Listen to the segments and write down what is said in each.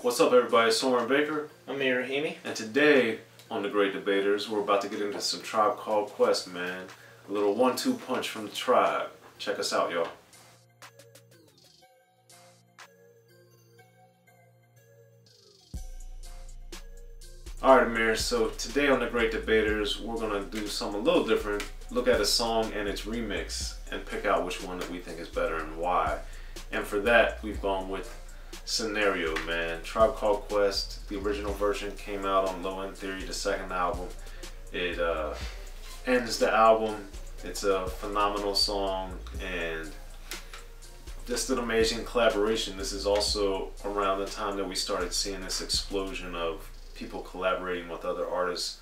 What's up, everybody? Soren Baker. Amir Rahimi. And today on The Great Debaters, we're about to get into some Tribe Called Quest, man. A little 1-2 punch from the Tribe. Check us out, y'all. Alright, Amir, so today on The Great Debaters, we're going to do something a little different. Look at a song and its remix and pick out which one that we think is better and why. And for that, we've gone with Scenario, man. Tribe Called Quest, the original version came out on Low End Theory, the second album. It ends the album. It's a phenomenal song and just an amazing collaboration. This is also around the time that we started seeing this explosion of people collaborating with other artists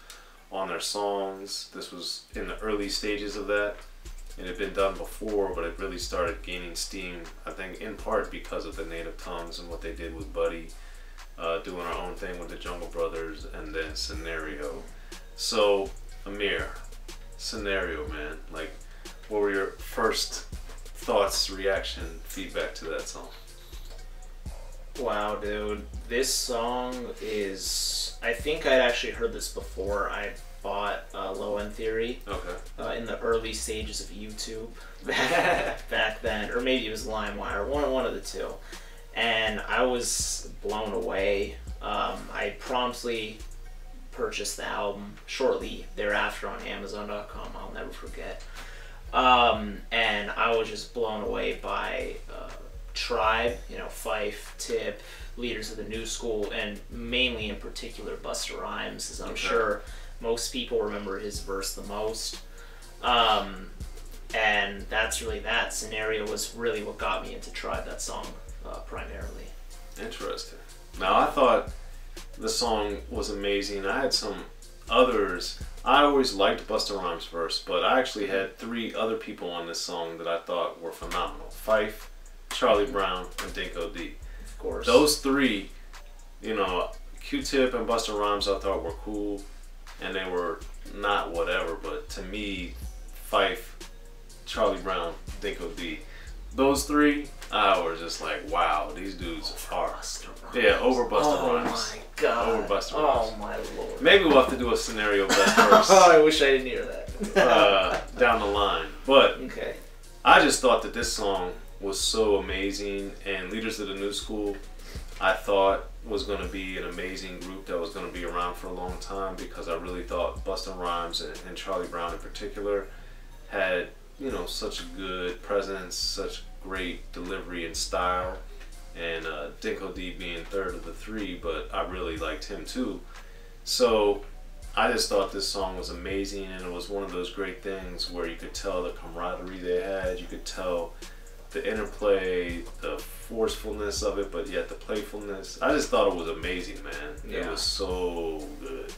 on their songs. This was in the early stages of that. It had been done before, but it really started gaining steam, I think, in part because of the Native Tongues and what they did with Buddy, doing our own thing with the Jungle Brothers, and then Scenario. So, Amir, Scenario, man, like, what were your first thoughts, reaction, feedback to that song? Wow, dude. This song is... I think I'd actually heard this before. I bought Low End Theory in the early stages of YouTube back then, or maybe it was LimeWire, one of the two, and I was blown away. I promptly purchased the album shortly thereafter on Amazon.com. I'll never forget, and I was just blown away by Tribe, you know, Fife, Tip, leaders of the new school, and mainly in particular Busta Rhymes, as I'm sure most people remember his verse the most. And that's really that. Scenario was really what got me into Tribe, that song, primarily. Interesting. Now, I thought the song was amazing. I had some others. I always liked Busta Rhymes' verse, but I actually had 3 other people on this song that I thought were phenomenal. Fife, Charlie Brown, and Dinko D. Of course. Those 3, you know, Q-Tip and Busta Rhymes I thought were cool, and they were not whatever, but to me, Fife, Charlie Brown, Dinko D, those 3, I was just like, wow, these dudes are... Yeah, over Busta Rhymes. Oh my god. Over Busta Rhymes. Oh my lord. Maybe we'll have to do a Scenario best verse. I wish I didn't hear that. Down the line. But okay. I just thought that this song was so amazing, and Leaders of the New School, I thought was going to be an amazing group that was going to be around for a long time, because I really thought Busta Rhymes and Charlie Brown in particular had, you know, such a good presence, such great delivery and style, and Dinko D being third of the 3, but I really liked him too. So I just thought this song was amazing, and it was one of those great things where you could tell the camaraderie they had, you could tell the interplay, the forcefulness of it, but yet the playfulness. I just thought it was amazing, man. Yeah. It was so good.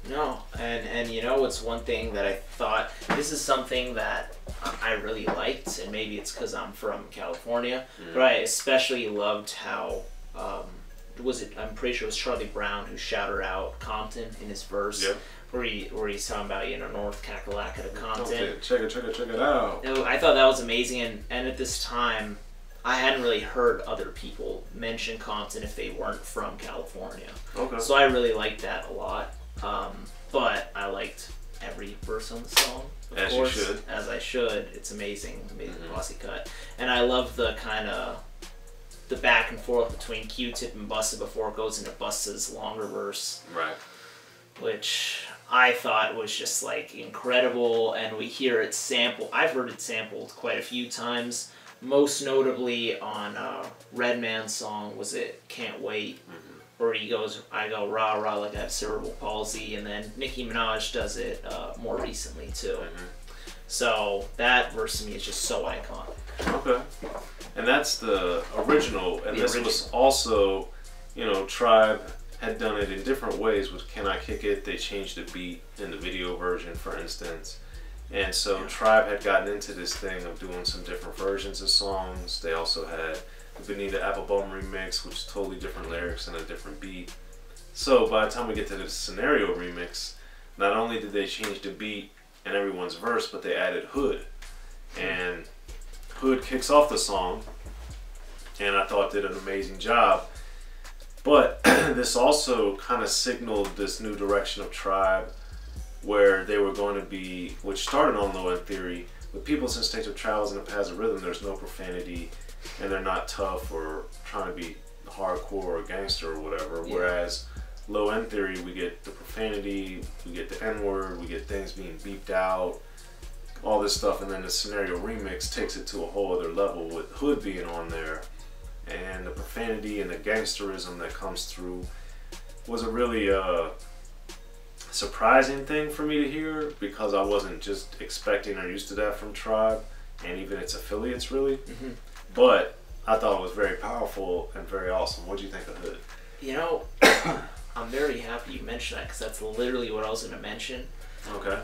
No, and you know, it's one thing that I thought, this is something that I really liked, and maybe it's because I'm from California, but I especially loved how, I'm pretty sure it was Charlie Brown who shouted out Compton in his verse. Yep. Where he's talking about, you know, North Kakalaka to Compton. Check it out. I thought that was amazing, and at this time, I hadn't really heard other people mention Compton if they weren't from California. Okay. So I really liked that a lot. But I liked every verse on the song. Of course, you should. As I should. It's amazing. Amazing posse cut. And I love the kind of the back and forth between Q-Tip and Busta before it goes into Busta's longer verse. Right. Which I thought was just like incredible, and we hear it sampled. I've heard it sampled quite a few times, most notably on Redman's song, was it Can't Wait, where he goes, I go rah rah like I have cerebral palsy, and then Nicki Minaj does it more recently too. So that verse to me is just so iconic. Okay. And that's the original, and this was also, you know, Tribe had done it in different ways with Can I Kick It. They changed the beat in the video version, for instance. And so Tribe had gotten into this thing of doing some different versions of songs. They also had the Benita Applebum remix, which is totally different lyrics and a different beat. So by the time we get to the Scenario remix, not only did they change the beat and everyone's verse, but they added Hood. And Hood kicks off the song, and I thought did an amazing job. But this also kind of signaled this new direction of Tribe, where they were going to be, which started on Low End Theory, with Peoples in States of Travels and the Paths of Rhythm, there's no profanity, and they're not tough or trying to be hardcore or gangster or whatever. Yeah. Whereas Low End Theory, we get the profanity, we get the N-word, we get things being beeped out, all this stuff, and then the Scenario remix takes it to a whole other level with Hood being on there, and the profanity and the gangsterism that comes through was a really surprising thing for me to hear, because I wasn't just expecting or used to that from Tribe and even its affiliates really. But I thought it was very powerful and very awesome. What do you think of Hood? You know, I'm very happy you mentioned that, because that's literally what I was going to mention. Okay.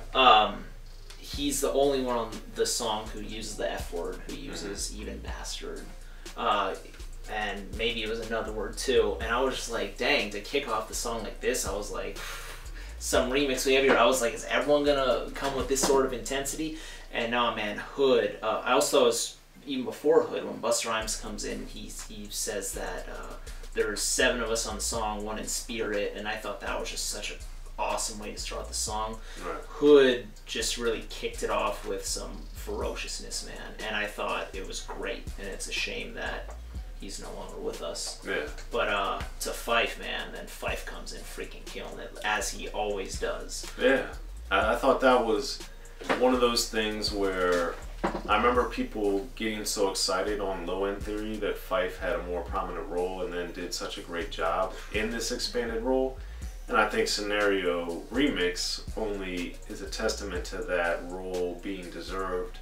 He's the only one on the song who uses the F word, who uses even bastard. And maybe it was another word too. And I was just like, dang, to kick off the song like this, I was like, some remix we have here, I was like, is everyone gonna come with this sort of intensity? And nah, man, Hood. I also was, even before Hood, when Busta Rhymes comes in, he says that there's 7 of us on the song, 1 in spirit, and I thought that was just such an awesome way to start the song. Right. Hood just really kicked it off with some ferociousness, man, and I thought it was great, and it's a shame that he's no longer with us. Yeah. But to Fife, man, then Fife comes in freaking killing it, as he always does. Yeah. I thought that was one of those things where I remember people getting so excited on Low End Theory that Fife had a more prominent role and then did such a great job in this expanded role. And I think Scenario Remix only is a testament to that role being deserved,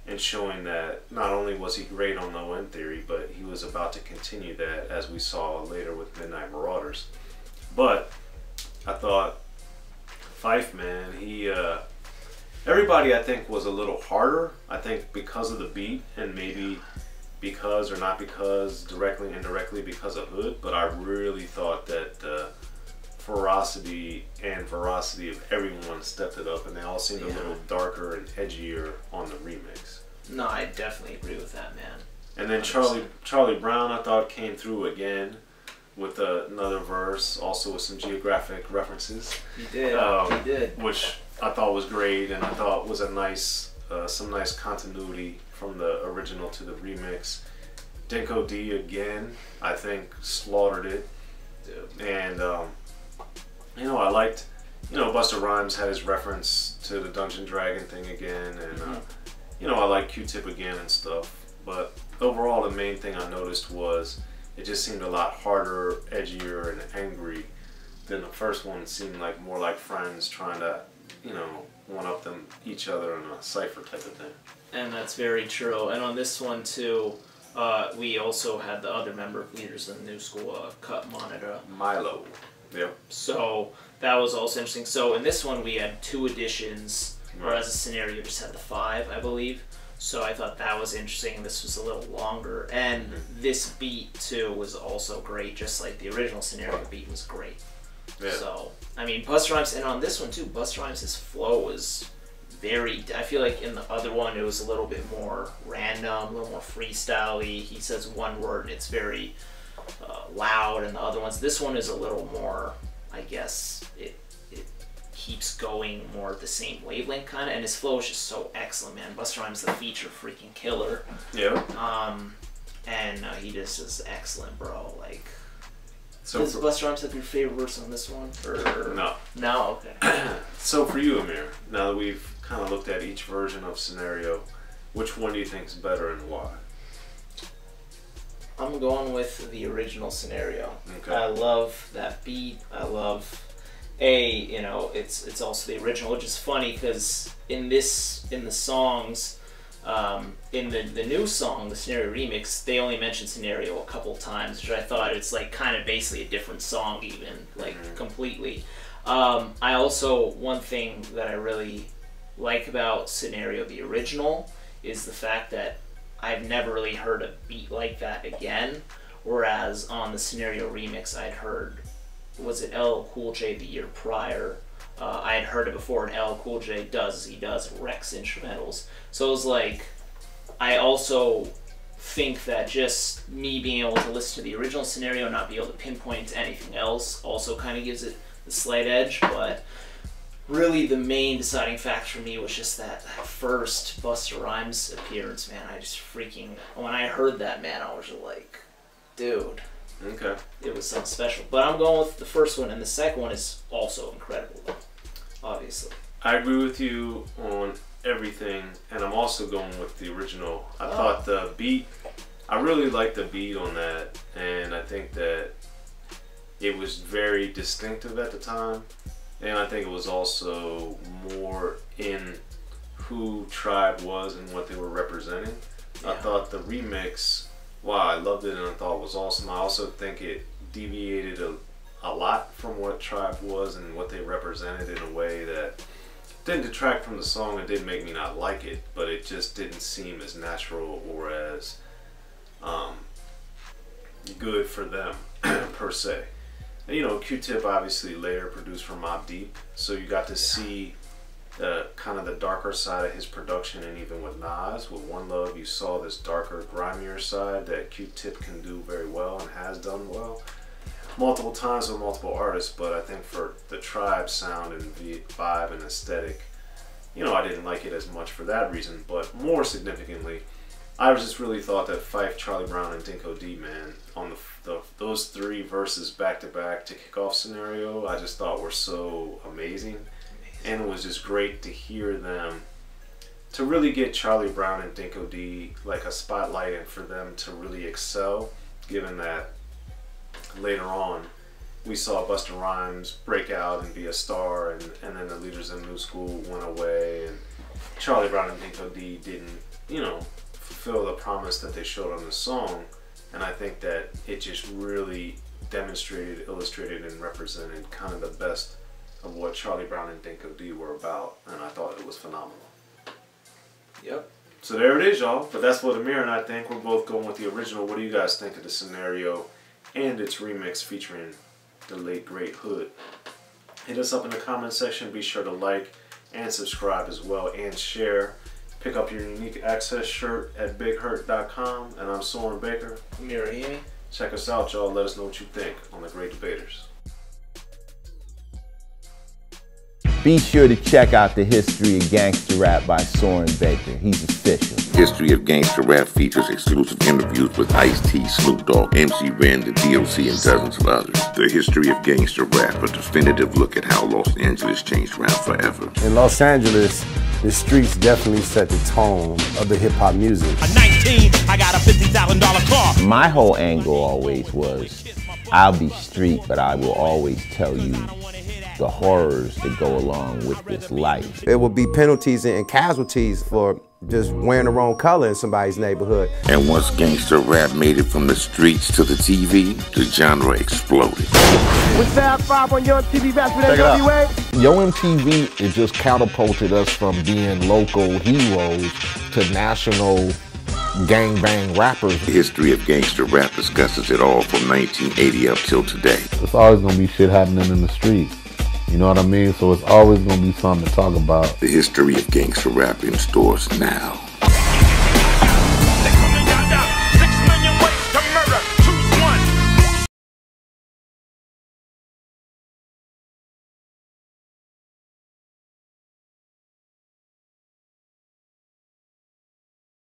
and showing that not only was he great on Low End Theory, but he was about to continue that, as we saw later with Midnight Marauders. But I thought Fife, man, he everybody I think was a little harder, I think because of the beat, and maybe because or not because, directly and indirectly because of Hood, but I really thought that ferocity and veracity of everyone stepped it up, and they all seemed a little darker and edgier on the remix. No, I definitely agree with that, man. And then Charlie Brown, I thought, came through again with another verse, also with some geographic references. He did. He did. Which I thought was great, and I thought was a nice, some nice continuity from the original to the remix. Dinko D again, I think, slaughtered it. Dude. And you know, I liked, you know, Busta Rhymes had his reference to the Dungeon Dragon thing again, and you know, I like Q-Tip again and stuff. But overall, the main thing I noticed was it just seemed a lot harder, edgier, and angry than the first one. It seemed like more like friends trying to, you know, one up them each other in a cipher type of thing. And that's very true. And on this one too, we also had the other member of Leaders in the New School, Cut Monitor. Milo. Yep. So that was also interesting. So in this one we had 2 additions, whereas the Scenario just had the 5, I believe. So I thought that was interesting. This was a little longer, and this beat too was also great, just like the original Scenario beat was great. Yeah. So I mean, Busta Rhymes, and on this one too, Busta Rhymes' flow was very. I feel like in the other one it was a little bit more random, a little more freestyle-y. He says one word, and it's very loud, and the other ones, this one is a little more, I guess it keeps going more at the same wavelength kind of, and his flow is just so excellent, man. Busta Rhymes the feature freaking killer. Yeah. And he just is excellent, bro. Like, so does Busta Rhymes have your favorite verse on this one? Or no, okay. So for you, Amir, now that we've kind of looked at each version of Scenario, which one do you think is better and why? I'm going with the original Scenario. Okay. I love that beat. I love, you know, it's also the original, which is funny because in the songs, in the new song, the Scenario remix, they only mention Scenario a couple times, which I thought it's like kind of basically a different song even, like completely. I also, one thing that I really like about Scenario, the original, is the fact that I've never really heard a beat like that again, whereas on the Scenario remix I'd heard, was it LL Cool J the year prior? I had heard it before, and LL Cool J does Rex instrumentals. So it was like, I also think that just me being able to listen to the original scenario and not be able to pinpoint anything else also kind of gives it the slight edge, but really the main deciding factor for me was just that first Busta Rhymes appearance, man. I just freaking, when I heard that, man, I was just like, dude. Okay. It was something special. But I'm going with the first one, and the second one is also incredible, obviously. I agree with you on everything, and I'm also going with the original. I thought the beat, I really liked the beat on that, and I think that it was very distinctive at the time, and I think it was also more in who Tribe was and what they were representing. Yeah. I thought the remix, wow, I loved it and I thought it was awesome. I also think it deviated a lot from what Tribe was and what they represented in a way that didn't detract from the song and didn't make me not like it, but it just didn't seem as natural or as good for them per se. And, you know, Q-Tip obviously later produced for Mobb Deep, so you got to see the kind of the darker side of his production, and even with Nas, with One Love, you saw this darker, grimier side that Q-Tip can do very well and has done well multiple times with multiple artists. But I think for the Tribe sound and vibe and aesthetic, you know, I didn't like it as much for that reason. But more significantly, I just really thought that Phife, Charlie Brown, and Dinko D, man, on those three verses back to back to kick off scenario, I just thought were so amazing. And it was just great to hear them, to really get Charlie Brown and Dinko D like a spotlight, and for them to really excel, given that later on we saw Busta Rhymes break out and be a star, and then the Leaders in New School went away, and Charlie Brown and Dinko D didn't, you know, fulfill the promise that they showed on the song. And I think that it just really demonstrated, illustrated, and represented kind of the best of what Charlie Brown and Dinko D were about, and I thought it was phenomenal. Yep. So there it is, y'all. But that's what Amir and I think. We're both going with the original. What do you guys think of the scenario and its remix featuring the late great Hood? Hit us up in the comment section. Be sure to like and subscribe as well, and share. Pick up your unique Access shirt at bighurt.com. And I'm Soren Baker. Amir Rahimi. Check us out, y'all. Let us know what you think on The Great Debaters. Be sure to check out the History of Gangsta Rap by Soren Baker. He's official. History of Gangsta Rap features exclusive interviews with Ice-T, Snoop Dogg, MC Ren, the DOC, and dozens of others. The History of Gangsta Rap, a definitive look at how Los Angeles changed rap forever. In Los Angeles, the streets definitely set the tone of the hip-hop music. At 19, I got a $50,000 car. My whole angle always was, I'll be street, but I will always tell you the horrors that go along with this life. There will be penalties and casualties for just wearing the wrong color in somebody's neighborhood. And once gangsta rap made it from the streets to the TV, the genre exploded. With Fab 5 on Yo MTV Raps with NWA. Yo MTV, it just catapulted us from being local heroes to national gangbang rappers. The History of Gangsta Rap discusses it all from 1980 up till today. It's always gonna be shit happening in the streets. You know what I mean? So it's always gonna be something to talk about. The History of Gangsta Rap in stores now.